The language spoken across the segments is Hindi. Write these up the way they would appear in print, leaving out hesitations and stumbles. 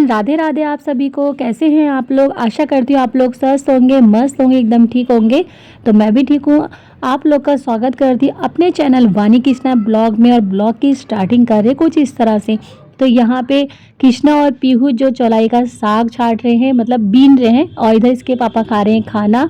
राधे राधे आप सभी को। कैसे हैं आप लोग? आशा करती हूँ आप लोग स्वस्थ होंगे, मस्त होंगे, एकदम ठीक होंगे। तो मैं भी ठीक हूँ। आप लोग का स्वागत करती हूँ अपने चैनल वानी कृष्णा ब्लॉग में। और ब्लॉग की स्टार्टिंग कर रहे कुछ इस तरह से। तो यहाँ पे कृष्णा और पीहू जो चौलाई का साग छाट रहे हैं, मतलब बीन रहे हैं, और इधर इसके पापा खा रहे हैं खाना।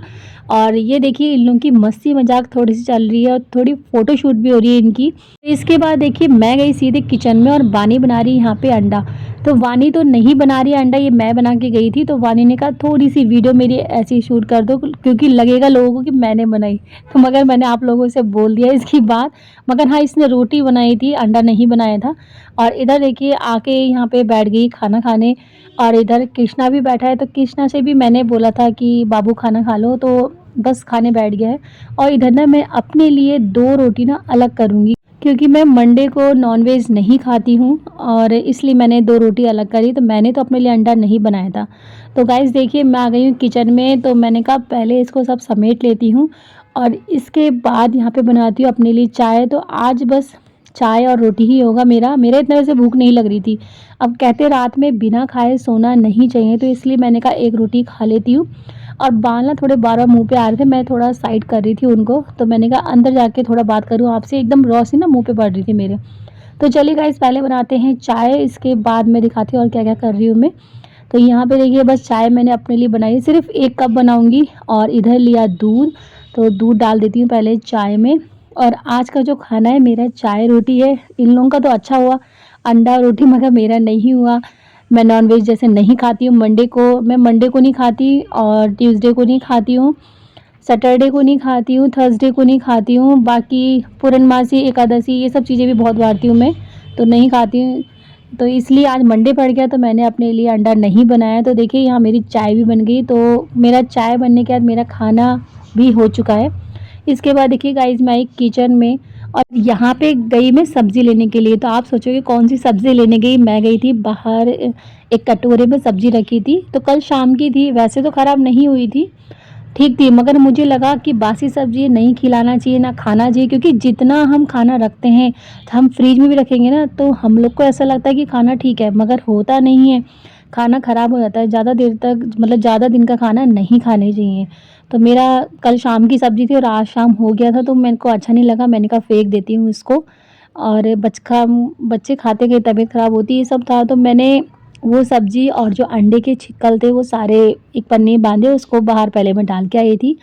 और ये देखिए इन लोगों की मस्ती मजाक थोड़ी सी चल रही है और थोड़ी फोटो शूट भी हो रही है इनकी। इसके बाद देखिए मैं गई सीधे किचन में और वानी बना रही है यहाँ पे अंडा। तो वानी तो नहीं बना रही है अंडा, ये मैं बना के गई थी। तो वानी ने कहा थोड़ी सी वीडियो मेरी ऐसी शूट कर दो क्योंकि लगेगा लोगों को कि मैंने बनाई। तो मगर मैंने आप लोगों से बोल दिया इसकी बात। मगर हाँ, इसने रोटी बनाई थी, अंडा नहीं बनाया था। और इधर देखिए आके यहाँ पे बैठ गई खाना खाने। और इधर कृष्णा भी बैठा है। तो कृष्णा से भी मैंने बोला था कि बाबू खाना खा लो, तो बस खाने बैठ गया है। और इधर ना मैं अपने लिए 2 रोटी ना अलग करूँगी क्योंकि मैं मंडे को नॉनवेज नहीं खाती हूँ, और इसलिए मैंने 2 रोटी अलग करी। तो मैंने तो अपने लिए अंडा नहीं बनाया था। तो गाइस देखिए मैं आ गई हूँ किचन में। तो मैंने कहा पहले इसको सब समेट लेती हूँ और इसके बाद यहाँ पे बनाती हूँ अपने लिए चाय। तो आज बस चाय और रोटी ही होगा मेरा इतना वैसे भूख नहीं लग रही थी। अब कहते रात में बिना खाए सोना नहीं चाहिए, तो इसलिए मैंने कहा 1 रोटी खा लेती हूँ। और बाल ना थोड़े बार बार मुँह पे आ रहे थे, मैं थोड़ा साइड कर रही थी उनको। तो मैंने कहा अंदर जाके थोड़ा बात करूँ आपसे, एकदम रोशनी ना मुँह पे पड़ रही थी मेरे। तो चलिए गाइस पहले बनाते हैं चाय, इसके बाद मैं दिखाती हूँ और क्या क्या कर रही हूँ मैं। तो यहाँ पे देखिए बस चाय मैंने अपने लिए बनाई, सिर्फ 1 कप बनाऊँगी। और इधर लिया दूध, तो दूध डाल देती हूँ पहले चाय में। और आज का जो खाना है मेरा चाय रोटी है। इन लोगों का तो अच्छा हुआ अंडा रोटी, मगर मेरा नहीं हुआ। मैं नॉनवेज जैसे नहीं खाती हूँ। मंडे को नहीं खाती, और ट्यूसडे को नहीं खाती हूँ, सैटरडे को नहीं खाती हूँ, थर्सडे को नहीं खाती हूँ। बाकी पूर्णमासी एकादशी ये सब चीज़ें भी बहुत बारती हूँ मैं, तो नहीं खाती हूँ। तो इसलिए आज मंडे पड़ गया तो मैंने अपने लिए अंडा नहीं बनाया। तो देखिए यहाँ मेरी चाय भी बन गई। तो मेरा चाय बनने के बाद मेरा खाना भी हो चुका है। इसके बाद देखिए गाइस मैं आई किचन में, और यहाँ पे गई मैं सब्ज़ी लेने के लिए। तो आप सोचोगे कौन सी सब्ज़ी लेने गई? मैं गई थी बाहर, एक कटोरे में सब्ज़ी रखी थी। तो कल शाम की थी, वैसे तो ख़राब नहीं हुई थी, ठीक थी। मगर मुझे लगा कि बासी सब्ज़ी नहीं खिलाना चाहिए, ना खाना चाहिए, क्योंकि जितना हम खाना रखते हैं तो हम फ्रिज में भी रखेंगे ना, तो हम लोग को ऐसा लगता है कि खाना ठीक है, मगर होता नहीं है। खाना ख़राब हो जाता है ज़्यादा देर तक, मतलब ज़्यादा दिन का खाना नहीं खाने चाहिए। तो मेरा कल शाम की सब्ज़ी थी और आज शाम हो गया था, तो मेरे को अच्छा नहीं लगा, मैंने कहा फेंक देती हूँ इसको। और बच्चे खाते गए, तबीयत ख़राब होती, ये सब था। तो मैंने वो सब्ज़ी और जो अंडे के छिक्कल थे वो सारे एक पन्नी में बांधे, उसको बाहर पहले मैं डाल के आई थी।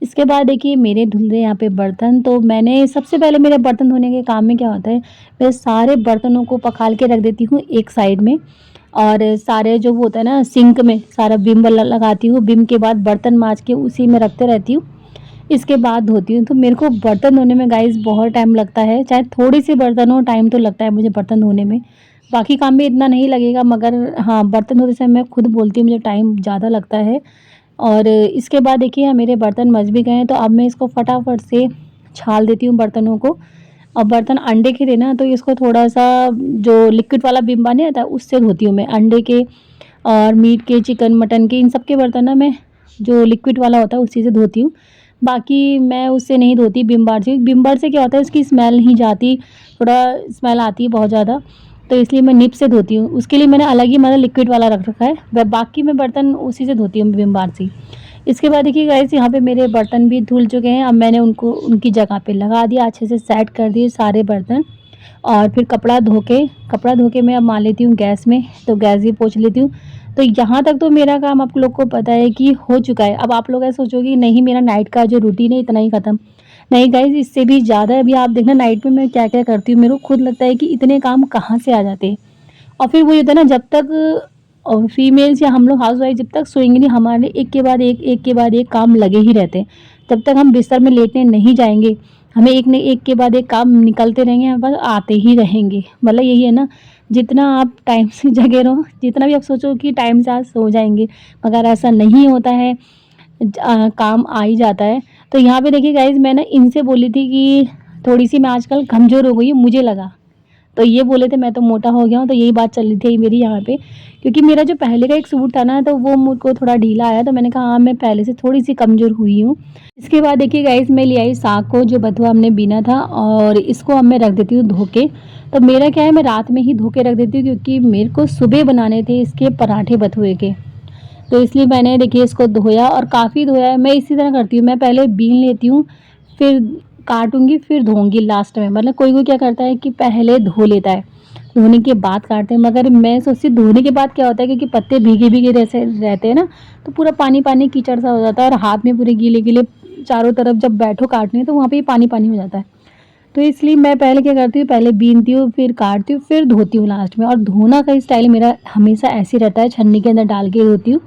इसके बाद देखिए मेरे धुल रहे यहाँ पे बर्तन। तो मैंने सबसे पहले मेरे बर्तन धोने के काम में क्या होता है, मैं सारे बर्तनों को पखाल के रख देती हूँ एक साइड में। और सारे जो वो होता है ना सिंक में सारा विम लगाती हूँ। विम के बाद बर्तन माँज के उसी में रखते रहती हूँ, इसके बाद धोती हूँ। तो मेरे को बर्तन धोने में गाइस बहुत टाइम लगता है, चाहे थोड़ी सी बर्तन हो, टाइम तो लगता है मुझे बर्तन धोने में। बाकी काम में इतना नहीं लगेगा, मगर हाँ बर्तन धोते समय मैं खुद बोलती हूँ मुझे टाइम ज़्यादा लगता है। और इसके बाद देखिए मेरे बर्तन मँज भी गए हैं, तो अब मैं इसको फटाफट से छाल देती हूँ बर्तनों को। और बर्तन अंडे के थे ना, तो इसको थोड़ा सा जो लिक्विड वाला विम नहीं आता उससे धोती हूँ मैं। अंडे के और मीट के, चिकन मटन के, इन सब के बर्तन ना मैं जो लिक्विड वाला होता है उसी से धोती हूँ। बाकी मैं उससे नहीं धोती विम बार से। विम बार से क्या होता है उसकी स्मेल नहीं जाती, थोड़ा स्मेल आती है बहुत ज़्यादा, तो इसलिए मैं निप से धोती हूँ। उसके लिए मैंने अलग ही मतलब लिक्विड वाला रख रखा है, वह बाकी मैं बर्तन उसी से धोती हूँ विम बार से। इसके बाद देखिए गाइस यहाँ पे मेरे बर्तन भी धुल चुके हैं। अब मैंने उनको उनकी जगह पे लगा दिया, अच्छे से सेट कर दिए सारे बर्तन। और फिर कपड़ा धो के मैं अब मान लेती हूँ गैस में, तो गैस भी पोंछ लेती हूँ। तो यहाँ तक तो मेरा काम आप लोग को पता है कि हो चुका है। अब आप लोग ऐसा सोचोगे नहीं मेरा नाइट का जो रूटीन है इतना ही ख़त्म। नहीं गाइस, इससे भी ज़्यादा है। अभी आप देखना नाइट में मैं क्या-क्या करती हूँ, मेरे को खुद लगता है कि इतने काम कहाँ से आ जाते हैं। और फिर वही होता है ना, जब तक फीमेल्स या हम लोग हाउसवाइफ जब तक सोएंगे नहीं, हमारे एक के बाद एक काम लगे ही रहते हैं। जब तक हम बिस्तर में लेटने नहीं जाएँगे, हमें एक न एक के बाद एक काम निकलते रहेंगे, हमारे पास आते ही रहेंगे। मतलब यही है ना, जितना आप टाइम से जगे रहो, जितना भी आप सोचो कि टाइम से आज सो जाएँगे, मगर ऐसा नहीं होता है। काम आ ही जाता है। तो यहाँ पे देखिए गाइज़ मैं ना इनसे बोली थी कि थोड़ी-सी मैं आजकल कमज़ोर हो गई हूँ, मुझे लगा। तो ये बोले थे मैं तो मोटा हो गया हूँ, तो यही बात चल रही थी मेरी यहाँ पे। क्योंकि मेरा जो पहले का एक सूट था ना, तो वो मुझको थोड़ा ढीला आया, तो मैंने कहा हाँ, मैं पहले से थोड़ी-सी कमज़ोर हुई हूँ। इसके बाद देखिए गाइस, मैं ले आई साग को, जो बथुआ हमने बीना था, और इसको अब मैं रख देती हूँ धो के। तो मेरा क्या है, मैं रात में ही धो के रख देती हूँ, क्योंकि मेरे को सुबह बनाने थे इसके पराठे बथुए के। तो इसलिए मैंने देखिए इसको धोया, और काफ़ी धोया है। मैं इसी तरह करती हूँ, मैं पहले बीन लेती हूँ, फिर काटूँगी, फिर धोऊँगी लास्ट में। मतलब कोई-कोई क्या करता है कि पहले धो लेता है, धोने के बाद काटते हैं। मगर मैं सोचती हूँ धोने के बाद क्या होता है, क्योंकि पत्ते भीगे-भीगे जैसे रहते हैं ना, तो पूरा पानी-पानी कीचड़ सा हो जाता है, और हाथ में पूरे गीले-गीले चारों तरफ जब बैठो काटने, तो वहाँ पे पानी-पानी हो जाता है। तो इसलिए मैं पहले क्या करती हूँ, पहले बीनती हूँ, फिर काटती हूँ, फिर धोती हूँ लास्ट में। और धोना का स्टाइल मेरा हमेशा ऐसे ही रहता है, छन्नी के अंदर डाल के धोती हूँ।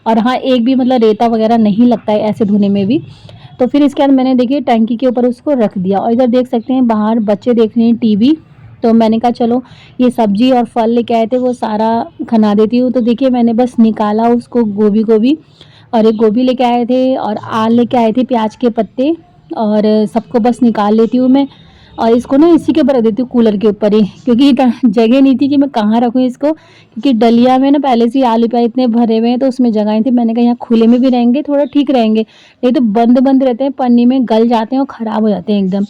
और हाँ, एक भी मतलब रेता वगैरह नहीं लगता है ऐसे धोने में भी। तो फिर इसके बाद मैंने देखिए टंकी के ऊपर उसको रख दिया, और इधर देख सकते हैं बाहर बच्चे देख रहे हैं टीवी। तो मैंने कहा चलो ये सब्जी और फल लेके आए थे, वो सारा खना देती हूँ। तो देखिए मैंने बस निकाला उसको, गोभी को भी, और एक गोभी लेके आए थे, और आल लेके आए थे, प्याज के पत्ते, और सबको बस निकाल लेती हूँ मैं। और इसको ना इसी के ऊपर रख देती हूँ, कूलर के ऊपर ही, क्योंकि जगह नहीं थी कि मैं कहाँ रखूँ इसको, क्योंकि डलिया में ना पहले से ही आलू प्याज इतने भरे हुए हैं, तो उसमें जगह नहीं थी। मैंने कहा यहाँ खुले में भी रहेंगे थोड़ा ठीक रहेंगे, नहीं तो बंद बंद रहते हैं, पन्नी में गल जाते हैं और ख़राब हो जाते हैं एकदम।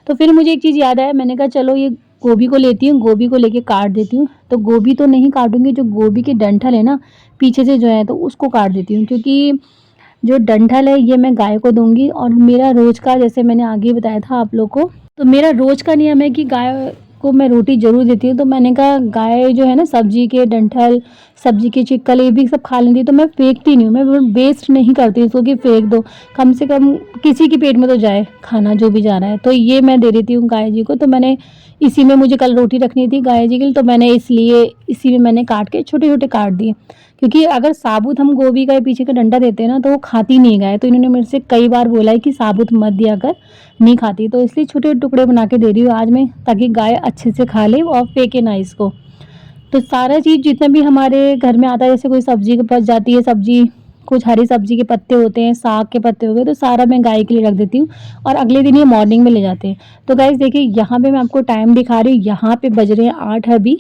तो फिर मुझे एक चीज़ याद आया, मैंने कहा चलो ये गोभी को लेती हूँ, गोभी को लेके काट देती हूँ। तो गोभी तो नहीं काटूंगी, जो गोभी की डंठल है ना पीछे से जो है, तो उसको काट देती हूँ, क्योंकि जो डंठल है ये मैं गाय को दूंगी। और मेरा रोज का, जैसे मैंने आगे बताया था आप लोग को, तो मेरा रोज का नियम है कि गाय को मैं रोटी ज़रूर देती हूँ। तो मैंने कहा गाय जो है ना, सब्जी के डंठल, सब्जी के छिक्कल, ये भी सब खा लेती है, तो मैं फेंकती नहीं हूँ, मैं वेस्ट नहीं करती इसको कि फेंक दो। कम से कम किसी के पेट में तो जाए खाना जो भी जा रहा है। तो ये मैं दे देती हूँ गाय जी को। तो मैंने इसी में, मुझे कल रोटी रखनी थी गाय जी के लिए, तो मैंने इसलिए इसी में मैंने काट के छोटे छोटे काट दिए। क्योंकि अगर साबुत हम गोभी का पीछे का डंडा देते हैं ना, तो वो खाती नहीं गाय। तो इन्होंने मेरे से कई बार बोला है कि साबुत मत दिया कर, नहीं खाती। तो इसलिए छोटे टुकड़े बना के दे रही हूँ आज मैं, ताकि गाय अच्छे से खा ले और फेंके ना इसको। तो सारा चीज़ जितना भी हमारे घर में आता है, जैसे कोई सब्जी बच जाती है, सब्जी कुछ हरी सब्जी के पत्ते होते हैं, साग के पत्ते हो गए, तो सारा मैं गाय के लिए रख देती हूँ, और अगले दिन ये मॉर्निंग में ले जाते हैं। तो गाइस देखिए, यहाँ पे मैं आपको टाइम दिखा रही हूँ, यहाँ पे बज रहे हैं 8 अभी।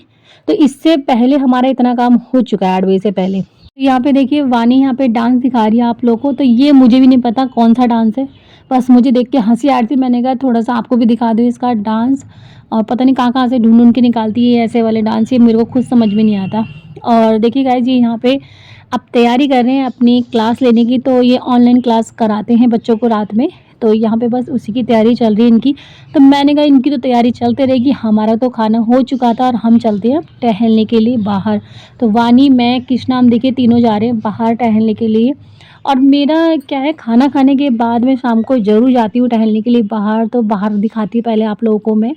तो इससे पहले हमारा इतना काम हो चुका है, 8 बजे से पहले। तो यहाँ पे देखिए वानी यहाँ पे डांस दिखा रही है आप लोगों को। तो ये मुझे भी नहीं पता कौन सा डांस है, बस मुझे देख के हंसी आ रही थी। मैंने कहा थोड़ा सा आपको भी दिखा दूँ इसका डांस। और पता नहीं कहाँ कहाँ से ढूंढ ढूंढ के निकालती है ऐसे वाले डांस, ये मेरे को खुद समझ में नहीं आता। और देखिए गाइस, ये यहाँ पे अब तैयारी कर रहे हैं अपनी क्लास लेने की। तो ये ऑनलाइन क्लास कराते हैं बच्चों को रात में, तो यहाँ पे बस उसी की तैयारी चल रही है इनकी। तो मैंने कहा इनकी तो तैयारी चलते रहेगी, हमारा तो खाना हो चुका था, और हम चलते हैं टहलने के लिए बाहर। तो वानी, मैं, कृष्णा, हम देखिए तीनों जा रहे हैं बाहर टहलने के लिए। और मेरा क्या है, खाना खाने के बाद में शाम को ज़रूर जाती हूँ टहलने के लिए बाहर। तो बाहर दिखाती हूँ पहले आप लोगों को मैं।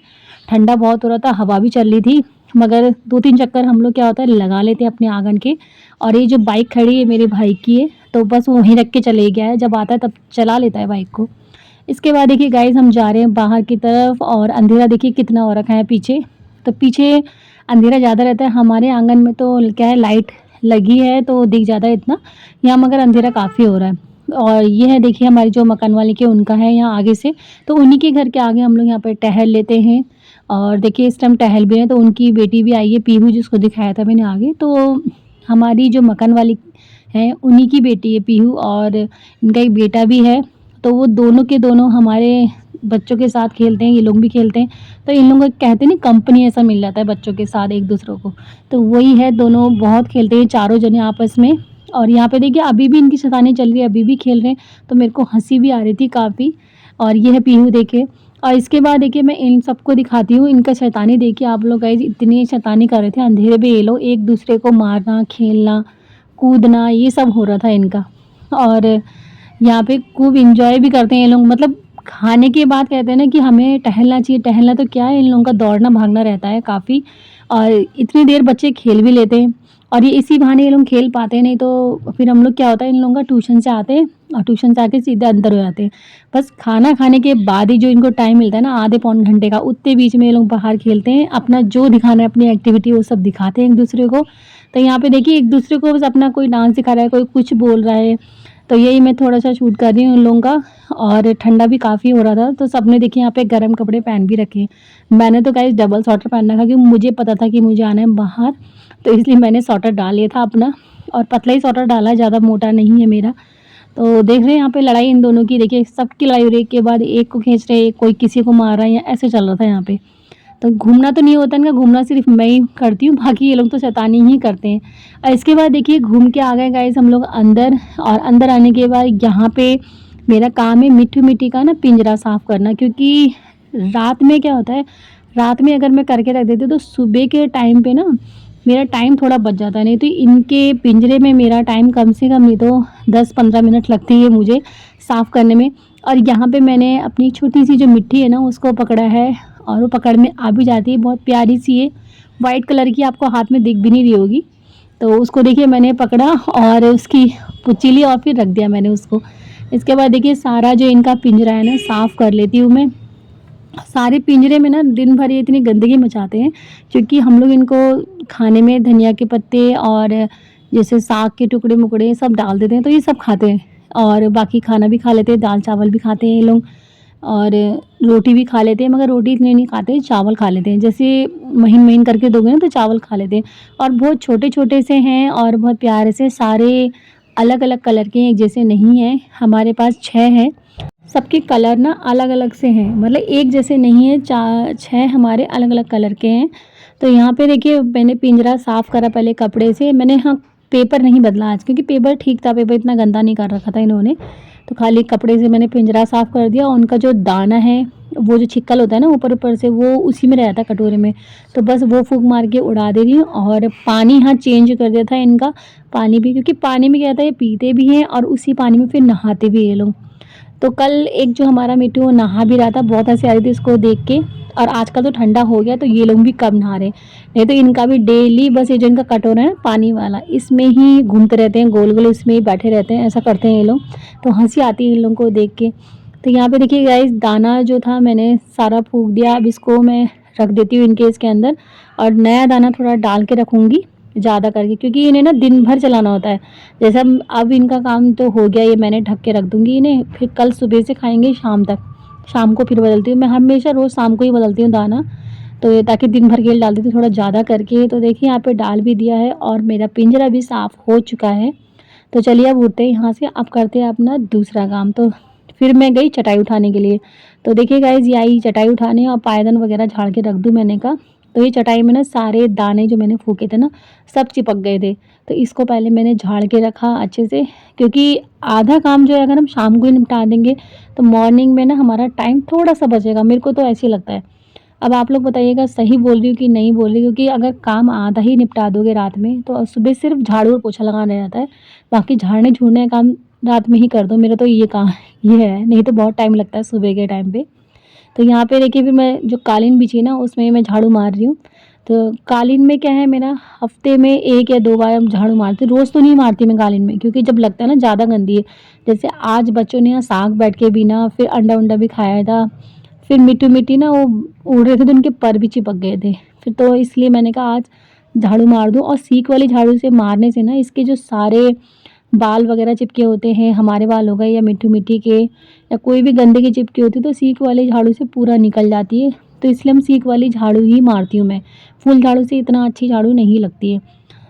ठंडा बहुत हो रहा था, हवा भी चल रही थी, मगर 2-3 चक्कर हम लोग क्या होता है लगा लेते हैं अपने आंगन के। और ये जो बाइक खड़ी है मेरे भाई की है, तो बस वो वहीं रख के चले गया है, जब आता है तब चला लेता है बाइक को। इसके बाद देखिए गाइस, हम जा रहे हैं बाहर की तरफ, और अंधेरा देखिए कितना हो रखा है पीछे। तो पीछे अंधेरा ज़्यादा रहता है, हमारे आंगन में तो क्या है लाइट लगी है, तो दिख जाता है इतना, यहाँ मगर अंधेरा काफ़ी हो रहा है। और ये है देखिए हमारी जो मकान वाले के, उनका है यहाँ आगे से। तो उन्हीं के घर के आगे हम लोग यहाँ पर टहल लेते हैं। और देखिए इस टाइम टहल भी हैं, तो उनकी बेटी भी आई है, पीहू, जिसको दिखाया था मैंने आगे। तो हमारी जो मकान वाली है, उन्हीं की बेटी है पीहू, और इनका एक बेटा भी है। तो वो दोनों के दोनों हमारे बच्चों के साथ खेलते हैं, ये लोग भी खेलते हैं। तो इन लोगों को कहते हैं ना, कंपनी ऐसा मिल जाता है बच्चों के साथ एक दूसरों को। तो वही है, दोनों बहुत खेलते हैं चारों जने आपस में। और यहाँ पे देखिए अभी भी इनकी शैतानी चल रही है, अभी भी खेल रहे हैं। तो मेरे को हंसी भी आ रही थी काफ़ी। और ये है पीहू देखिए। और इसके बाद देखिए मैं इन सबको दिखाती हूँ इनका शैतानी। देखिए आप लोग गाइस, इतनी शैतानी कर रहे थे अंधेरे में, ये लोग एक दूसरे को मारना, खेलना, कूदना, ये सब हो रहा था इनका। और यहाँ पे खूब एंजॉय भी करते हैं ये लोग। मतलब खाने के बाद कहते हैं ना कि हमें टहलना चाहिए, टहलना तो क्या है, इन लोगों का दौड़ना भागना रहता है काफ़ी। और इतनी देर बच्चे खेल भी लेते हैं, और ये इसी बहाने ये लोग खेल पाते हैं। नहीं तो फिर हम लोग क्या होता है, इन लोगों का ट्यूशन से आते हैं, और ट्यूशन से आके सीधे अंदर हो जाते हैं। बस खाना खाने के बाद ही जो इनको टाइम मिलता है ना, आधे पौन घंटे का, उतने बीच में ये लोग बाहर खेलते हैं, अपना जो दिखाना है अपनी एक्टिविटी वो सब दिखाते हैं एक दूसरे को। तो यहाँ पे देखिए एक दूसरे को बस अपना कोई डांस दिखा रहा है, कोई कुछ बोल रहा है। तो यही मैं थोड़ा-सा शूट कर रही हूँ उन लोगों का। और ठंडा भी काफ़ी हो रहा था, तो सबने देखिए यहाँ पे गर्म कपड़े पहन भी रखे हैं। मैंने तो गाइस डबल स्वेटर पहन रखा क्योंकि मुझे पता था कि मुझे आना है बाहर, तो इसलिए मैंने स्वेटर डाल लिया था अपना, और पतला ही स्वेटर डाला है, ज़्यादा मोटा नहीं है मेरा। तो देख रहे हैं यहाँ पे लड़ाई इन दोनों की, देखिए सबकी लड़ाई हो रही है, एक के बाद एक को खींच रहे हैं, कोई किसी को मार रहा है या ऐसे चल रहा था यहाँ पे। तो घूमना तो नहीं होता इनका, घूमना सिर्फ मैं ही करती हूँ, बाकी ये लोग तो शैतानी ही करते हैं। और इसके बाद देखिए घूम के आ गए गाइस हम लोग अंदर, और अंदर आने के बाद यहाँ पे मेरा काम है मिट्टी मिट्टी का ना पिंजरा साफ़ करना, क्योंकि रात में क्या होता है, रात में अगर मैं करके रख देती हूँ तो सुबह के टाइम पे ना मेरा टाइम थोड़ा बच जाता है। नहीं तो इनके पिंजरे में मेरा टाइम कम से कम नहीं तो 10-15 मिनट लगती है मुझे साफ़ करने में। और यहाँ पे मैंने अपनी छोटी सी जो मिट्टी है ना उसको पकड़ा है, और वो पकड़ में आ भी जाती है, बहुत प्यारी सी है, वाइट कलर की, आपको हाथ में दिख भी नहीं रही होगी। तो उसको देखिए मैंने पकड़ा और उसकी पुच्ची ली और फिर रख दिया मैंने उसको। इसके बाद देखिए सारा जो इनका पिंजरा है ना साफ़ कर लेती हूँ मैं। सारे पिंजरे में ना दिन भर ये इतनी गंदगी मचाते हैं, क्योंकि हम लोग इनको खाने में धनिया के पत्ते और जैसे साग के टुकड़े-मुकड़े सब डाल देते हैं, तो ये सब खाते हैं। और बाकी खाना भी खा लेते हैं, दाल-चावल भी खाते हैं ये लोग, और रोटी भी खा लेते हैं, मगर रोटी इतनी नहीं खाते, चावल खा लेते हैं। जैसे महीन-महीन करके दोगे ना तो चावल खा लेते हैं। और बहुत छोटे-छोटे से हैं और बहुत प्यारे से, सारे अलग-अलग कलर के हैं, एक जैसे नहीं हैं। हमारे पास 6 हैं। सबके कलर ना अलग-अलग से हैं, मतलब एक जैसे नहीं है, 6 हमारे अलग-अलग कलर के हैं। तो यहाँ पे देखिए मैंने पिंजरा साफ़ करा पहले कपड़े से, मैंने हाँ पेपर नहीं बदला आज, क्योंकि पेपर ठीक था, पेपर इतना गंदा नहीं कर रखा था इन्होंने। तो खाली कपड़े से मैंने पिंजरा साफ़ कर दिया, उनका जो दाना है, वो जो छिक्कल होता है ना ऊपर-ऊपर से, वो उसी में रहता है कटोरे में, तो बस वो फूँक मार के उड़ा दे रही हूँ। और पानी हाँ चेंज कर दिया था इनका, पानी भी, क्योंकि पानी में क्या होता है ये पीते भी हैं और उसी पानी में फिर नहाते भी हैं ये लोग। तो कल एक जो हमारा मिट्टू वो नहा भी रहा था, बहुत हँसी आ रही थी उसको देख के। और आजकल तो ठंडा हो गया तो ये लोग भी कम नहा रहे, नहीं तो इनका भी डेली बस ये जो इनका कटोरा है ना पानी वाला, इसमें ही घूमते रहते हैं, गोल-गोल इसमें ही बैठे रहते हैं, ऐसा करते हैं ये लोग। तो हँसी आती है इन लोगों को देख के। तो यहाँ पे देखिए गाइस दाना जो था मैंने सारा फूँक दिया, अब इसको मैं रख देती हूँ इनके इसके अंदर, और नया दाना थोड़ा डाल के रखूँगी ज़्यादा करके, क्योंकि इन्हें ना दिन भर चलाना होता है। जैसे अब इनका काम तो हो गया, ये मैंने ढक के रख दूँगी इन्हें, फिर कल सुबह से खाएँगे शाम तक। शाम को फिर बदलती हूँ, मैं हमेशा रोज़ शाम को ही बदलती हूँ दाना, तो ये ताकि दिन भर के लिए डाल देती हूँ थोड़ा ज़्यादा करके। तो देखिए यहाँ पे डाल भी दिया है और मेरा पिंजरा भी साफ़ हो चुका है। तो चलिए अब उठते हैं यहाँ से, अब करते हैं अपना दूसरा काम। तो फिर मैं गई चटाई उठाने के लिए। तो देखिए गाइज़ ये आई चटाई उठाने, और पायदान वगैरह झाड़ के रख दूँ मैंने कहा। तो ये चटाई में ना सारे दाने जो मैंने फूँके थे ना सब चिपक गए थे। तो इसको पहले मैंने झाड़ के रखा अच्छे से, क्योंकि आधा काम जो है अगर हम शाम को ही निपटा देंगे तो मॉर्निंग में ना हमारा टाइम थोड़ा-सा बचेगा, मेरे को तो ऐसे ही लगता है। अब आप लोग बताइएगा सही बोल रही हूँ कि नहीं बोल रही, क्योंकि अगर काम आधा ही निपटा दोगे रात में तो सुबह सिर्फ झाड़ू और पोछा लगाना रहता है, बाकी झाड़ने-झूड़ने का काम रात में ही कर दो, मेरा तो ये काम ये है, नहीं तो बहुत टाइम लगता है सुबह के टाइम पे। तो यहाँ पे देखिए फिर मैं जो कालीन बिछी ना उसमें मैं झाड़ू मार रही हूँ। तो कालीन में क्या है, मेरा हफ्ते में 1 या 2 बार हम झाड़ू मारती हूँ, रोज़ तो नहीं मारती मैं कालीन में, क्योंकि जब लगता है ना ज़्यादा गंदी है। जैसे आज बच्चों ने यहाँ साग बैठ के भी ना, फिर अंडा-वंडा भी खाया था, फिर मिट्टी-मिट्टी ना वो उड़ रहे थे तो उनके पर भी चिपक गए थे। फिर तो इसलिए मैंने कहा आज झाड़ू मार दूँ, और सीक वाली झाड़ू से मारने से ना इसके जो सारे बाल वगैरह चिपके होते हैं, हमारे बाल हो गए या मिट्टी-मिट्टी के या कोई भी गंदगी चिपकी होती है, तो सीक वाली झाड़ू से पूरा निकल जाती है। तो इसलिए हम सीक वाली झाड़ू ही मारती हूँ मैं, फुल झाड़ू से इतना अच्छी झाड़ू नहीं लगती है।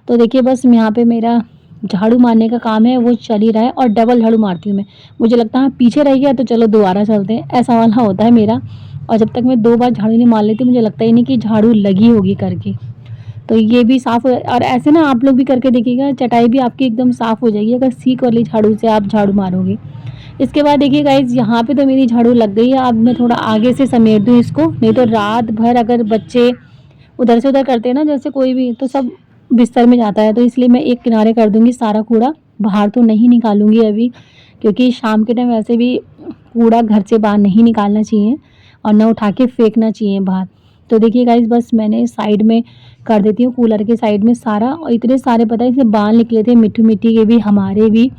तो देखिए बस यहाँ पे मेरा झाड़ू मारने का काम है वो चल ही रहा है, और डबल झाड़ू मारती हूँ मैं। मुझे लगता है पीछे रह गया तो चलो दोबारा चलते हैं, ऐसा वाला होता है मेरा। और जब तक मैं 2 बार झाड़ू नहीं मार लेती मुझे लगता ही नहीं कि झाड़ू लगी होगी करके। तो ये भी साफ़ हो, और ऐसे ना आप लोग भी करके देखिएगा, चटाई भी आपकी एकदम साफ़ हो जाएगी अगर सीक वाली झाड़ू से आप झाड़ू मारोगे। इसके बाद देखिए गाइज़ यहाँ पे तो मेरी झाड़ू लग गई है, अब मैं थोड़ा आगे से समेट दूँ इसको, नहीं तो रात भर अगर बच्चे उधर से उधर करते हैं ना जैसे कोई भी, तो सब बिस्तर में जाता है। तो इसलिए मैं एक किनारे कर दूँगी सारा कूड़ा, बाहर तो नहीं निकालूँगी अभी, क्योंकि शाम के टाइम वैसे भी कूड़ा घर से बाहर नहीं निकालना चाहिए और ना उठा के फेंकना चाहिए बाहर। तो देखिए गाइज़ बस मैंने साइड में कर देती हूँ, कूलर के साइड में सारा, और इतने सारे पता है इसमें बाल निकले थे, मिट्टी-मिट्टी के भी, हमारे भी,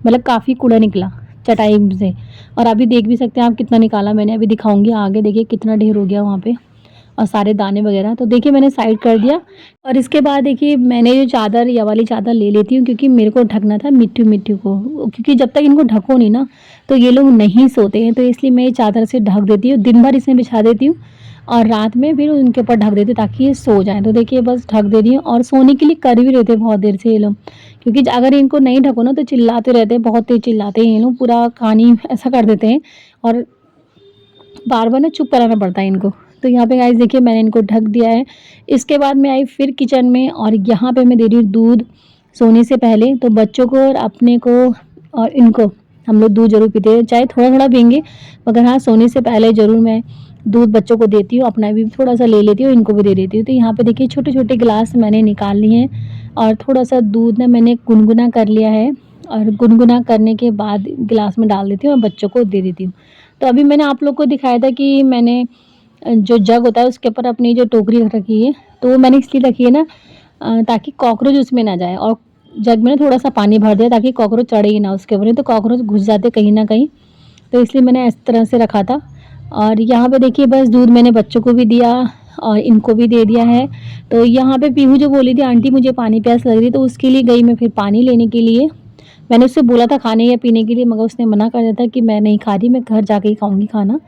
मतलब काफ़ी कूड़ा निकला चटाई से। और अभी देख भी सकते हैं आप कितना निकाला मैंने, अभी दिखाऊँगी आगे, देखिए कितना ढेर हो गया वहाँ पे। और सारे दाने वगैरह। तो देखिए मैंने साइड कर दिया और इसके बाद देखिए मैंने जो चादर, ये वाली चादर ले लेती हूँ क्योंकि मेरे को ढकना था मिट्टू मिट्टू को, क्योंकि जब तक इनको ढको नहीं ना तो ये लोग नहीं सोते हैं। तो इसलिए मैं ये चादर से ढक देती हूँ, दिन भर इसमें बिछा देती हूँ और रात में फिर उनके ऊपर ढक देती हूँ ताकि ये सो जाएँ। तो देखिए बस ढक दे रही हूँ और सोने के लिए कर भी रहे थे बहुत देर से ये लोग, क्योंकि अगर इनको नहीं ढको ना तो चिल्लाते रहते हैं, बहुत तेज़ चिल्लाते हैं ये लोग, पूरा कहानी ऐसा कर देते हैं और बार-बार ना चुप कराना पड़ता है इनको। तो यहाँ पे गाइस देखिए मैंने इनको ढक दिया है। इसके बाद मैं आई फिर किचन में और यहाँ पे मैं दे रही हूँ दूध सोने से पहले। तो बच्चों को और अपने को और इनको हम लोग दूध ज़रूर पीते हैं, चाहे थोड़ा-थोड़ा पिएँगे मगर हाँ, सोने से पहले ज़रूर मैं दूध बच्चों को देती हूँ, अपना भी थोड़ा-सा ले लेती हूँ, इनको भी दे देती हूँ। तो यहाँ पे देखिए छोटे-छोटे गिलास मैंने निकाल लिए हैं और थोड़ा-सा दूध ना मैंने गुनगुना कर लिया है और गुनगुना करने के बाद गिलास में डाल देती हूँ और बच्चों को दे देती हूँ। तो अभी मैंने आप लोग को दिखाया था कि मैंने जो जग होता है उसके ऊपर अपनी जो टोकरी रख रखी है, तो वो मैंने इसलिए रखी है ना ताकि कॉकरोच उसमें ना जाए, और जग में ना थोड़ा-सा पानी भर दिया ताकि कॉकरोच चढ़े ही ना उसके ऊपर, नहीं तो कॉकरोच घुस जाते कहीं न कहीं। तो इसलिए मैंने इस तरह से रखा था और यहाँ पे देखिए बस दूध मैंने बच्चों को भी दिया और इनको भी दे दिया है। तो यहाँ पे पीहू जो बोली थी आंटी मुझे पानी प्यास लग रही है, तो उसके लिए गई मैं फिर पानी लेने के लिए। मैंने उससे बोला था खाने या पीने के लिए मगर उसने मना कर दिया था कि मैं नहीं खा रही, मैं घर जाके ही खाऊँगी खाना।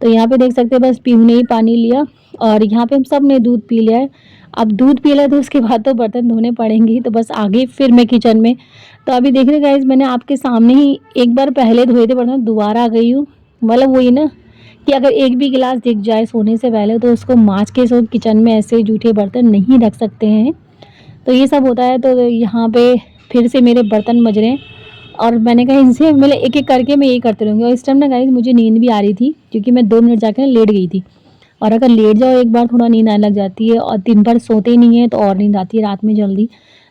तो यहाँ पे देख सकते हैं बस पीहू ने ही पानी लिया और यहाँ पे हम सब ने दूध पी लिया है। अब दूध पी लिया तो उसके बाद तो बर्तन धोने पड़ेंगे ही, तो बस आगे फिर मैं किचन में। तो अभी देख रहे गाइस मैंने आपके सामने ही एक बार पहले धोए थे बर्तन, दोबारा आ गई हूँ। मतलब वही ना कि अगर एक भी गिलास दिख जाए सोने से पहले तो उसको माँज के सो किचन में ऐसे जूठे बर्तन नहीं रख सकते हैं। तो ये सब होता है। तो यहाँ पे फिर से मेरे बर्तन मज रहे हैं और मैंने कहा इनसे मतलब एक-एक करके मैं यही करती रहूँगी। और इस टाइम ना गाइस मुझे नींद भी आ रही थी क्योंकि मैं 2 मिनट जाके ना लेट गई थी। और अगर लेट जाओ एक बार थोड़ा नींद आने लग जाती है और दिन भर सोते ही नहीं है तो और नींद आती है रात में जल्दी।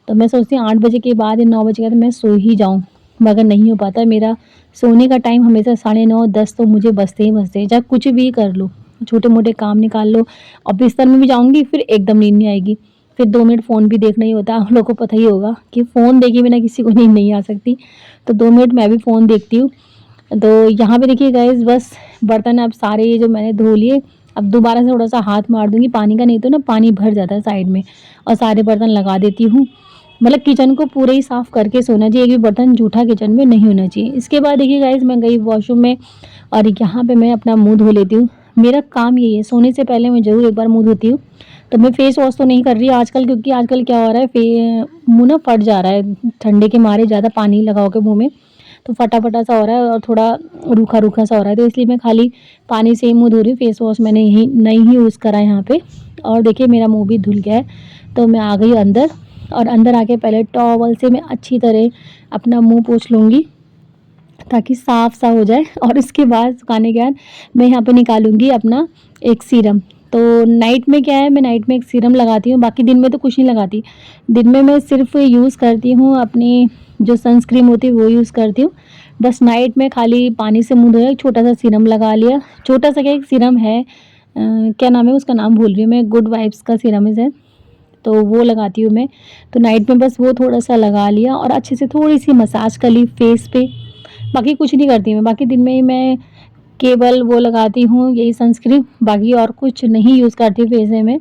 तो मैं सोचती हूँ 8 बजे के बाद या 9 बजे के बाद मैं सो ही जाऊँ, मगर नहीं हो पाता। मेरा सोने का टाइम हमेशा 9:30 10 तो मुझे बजते ही बजते हैं। चाहे कुछ भी कर लो, छोटे-मोटे काम निकाल लो और बिस्तर में भी जाऊँगी फिर एकदम नींद नहीं आएगी। फिर 2 मिनट फ़ोन भी देखना ही होता है। आप लोगों को पता ही होगा कि फ़ोन देखे बिना किसी को नींद नहीं आ सकती। तो 2 मिनट मैं भी फ़ोन देखती हूँ। तो यहाँ पे देखिए गाइस बस बर्तन अब सारे ये जो मैंने धो लिए, अब दोबारा से थोड़ा-सा हाथ मार दूँगी पानी का, नहीं तो ना पानी भर जाता है साइड में और सारे बर्तन लगा देती हूँ। मतलब किचन को पूरे ही साफ़ करके सोना चाहिए, एक भी बर्तन जूठा किचन में नहीं होना चाहिए। इसके बाद देखिए गाइस मैं गई वॉशरूम में और यहाँ पे मैं अपना मुँह धो लेती हूँ। मेरा काम यही है, सोने से पहले मैं ज़रूर एक बार मुँह धोती हूँ। तो मैं फेस वॉश तो नहीं कर रही आजकल, क्योंकि आजकल क्या हो रहा है मुँह ना फट जा रहा है ठंडे के मारे, ज़्यादा पानी लगाओ के मुँह में तो फटा-फटा सा हो रहा है और थोड़ा रूखा-रूखा सा हो रहा है। तो इसलिए मैं खाली पानी से ही मुँह धो रही हूँ, फेस वॉश मैंने यही नहीं ही यूज़ करा है यहाँ पे। और देखिए मेरा मुँह भी धुल गया है। तो मैं आ गई अंदर और अंदर आके पहले टॉवल से मैं अच्छी तरह अपना मुँह पोंछ लूँगी ताकि साफ़-सा हो जाए। और इसके बाद सुखाने के बाद मैं यहाँ पे निकालूँगी अपना एक सीरम। तो नाइट में क्या है, मैं नाइट में एक सीरम लगाती हूँ, बाकी दिन में तो कुछ नहीं लगाती। दिन में मैं सिर्फ़ यूज़ करती हूँ अपनी जो सनस्क्रीन होती है वो यूज़ करती हूँ। बस नाइट में खाली पानी से मुँह धोया, एक छोटा-सा सीरम लगा लिया। छोटा-सा क्या एक सीरम है क्या नाम है उसका, नाम भूल रही हूँ मैं, गुड वाइब्स का सीरम है शायद, तो वो लगाती हूँ मैं। तो नाइट में बस वो थोड़ा-सा लगा लिया और अच्छे से थोड़ी-सी मसाज कर ली फेस पे। बाकी कुछ नहीं करती मैं, बाकी दिन में ही मैं केवल वो लगाती हूँ यही सनस्क्रीन, बाकी और कुछ नहीं यूज़ करती फेस में।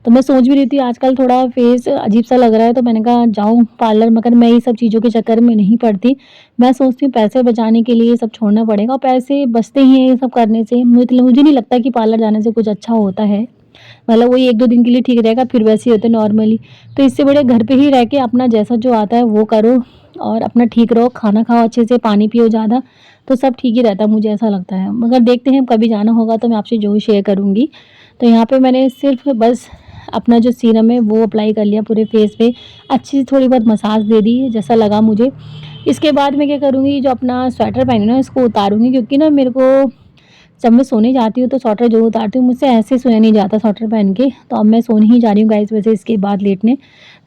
तो मैं सोच भी रही थी आजकल थोड़ा फेस अजीब-सा लग रहा है तो मैंने कहा जाऊँ पार्लर, मगर मैं ये सब चीज़ों के चक्कर में नहीं पड़ती। मैं सोचती हूँ पैसे बचाने के लिए ये सब छोड़ना पड़ेगा और पैसे बचते ही हैं ये सब करने से। मुझे नहीं लगता कि पार्लर जाने से कुछ अच्छा होता है। मतलब वही 1-2 दिन के लिए ठीक रहेगा, फिर वैसे ही होते हैं नॉर्मली। तो इससे बढ़िया घर पे ही रह के अपना जैसा जो आता है वो करो और अपना ठीक रहो, खाना खाओ अच्छे से, पानी पियो ज़्यादा, तो सब ठीक ही रहता है, मुझे ऐसा लगता है। मगर देखते हैं कभी जाना होगा तो मैं आपसे ज़रूर शेयर करूँगी। तो यहाँ पे मैंने सिर्फ़ बस अपना जो सीरम है वो अप्लाई कर लिया पूरे फेस पे, अच्छी सी थोड़ी बहुत मसाज दे दी जैसा लगा मुझे। इसके बाद मैं क्या करूँगी, जो अपना स्वेटर पहनी हूँ ना इसको उतारूँगी, क्योंकि ना मेरे को जब मैं सोने जाती हूँ तो स्वेटर ज़रूर उतारती हूँ, मुझसे ऐसे सोया नहीं जाता स्वेटर पहन के। तो अब मैं सोने ही जा रही हूँ गाइस वैसे इसके बाद लेटने।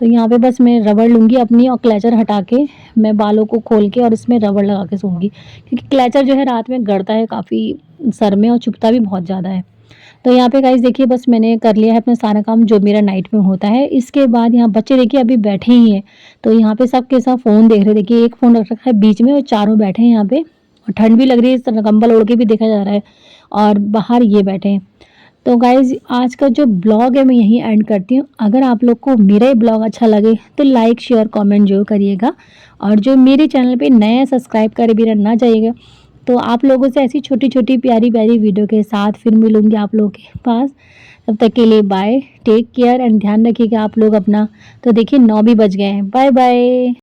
तो यहाँ पे बस मैं रबड़ लूँगी अपनी और क्लचर हटा के मैं बालों को खोल के और इसमें रबड़ लगा के सोऊँगी, क्योंकि क्लचर जो है रात में गड़ता है काफ़ी सर में और चुभता भी बहुत ज़्यादा है। तो यहाँ पे गाइस देखिए बस मैंने कर लिया है अपना सारा काम जो मेरा नाइट में होता है। इसके बाद यहाँ बच्चे देखिए अभी बैठे ही हैं, तो यहाँ पे सब के सब फ़ोन देख रहे हैं। देखिए एक फ़ोन रख रखा है बीच में और चारों बैठे हैं यहाँ पे और ठंड भी लग रही है, इस तरह कंबल ओढ़ के भी देखा जा रहा है और बाहर ये बैठे हैं। तो गाइज़ आज का जो ब्लॉग है मैं यहीं एंड करती हूँ। अगर आप लोग को मेरा ये ब्लॉग अच्छा लगे तो लाइक, शेयर, कमेंट ज़रूर करिएगा और जो मेरे चैनल पे नए हैं सब्सक्राइब करे बिना ना जाइएगा। तो आप लोगों से ऐसी छोटी-छोटी प्यारी-प्यारी वीडियो के साथ फिर मिलूँगी आप लोगों के पास। तब तक के लिए बाय, टेक केयर एंड ध्यान रखिएगा आप लोग अपना। तो देखिए 9 भी बज गए हैं। Bye bye.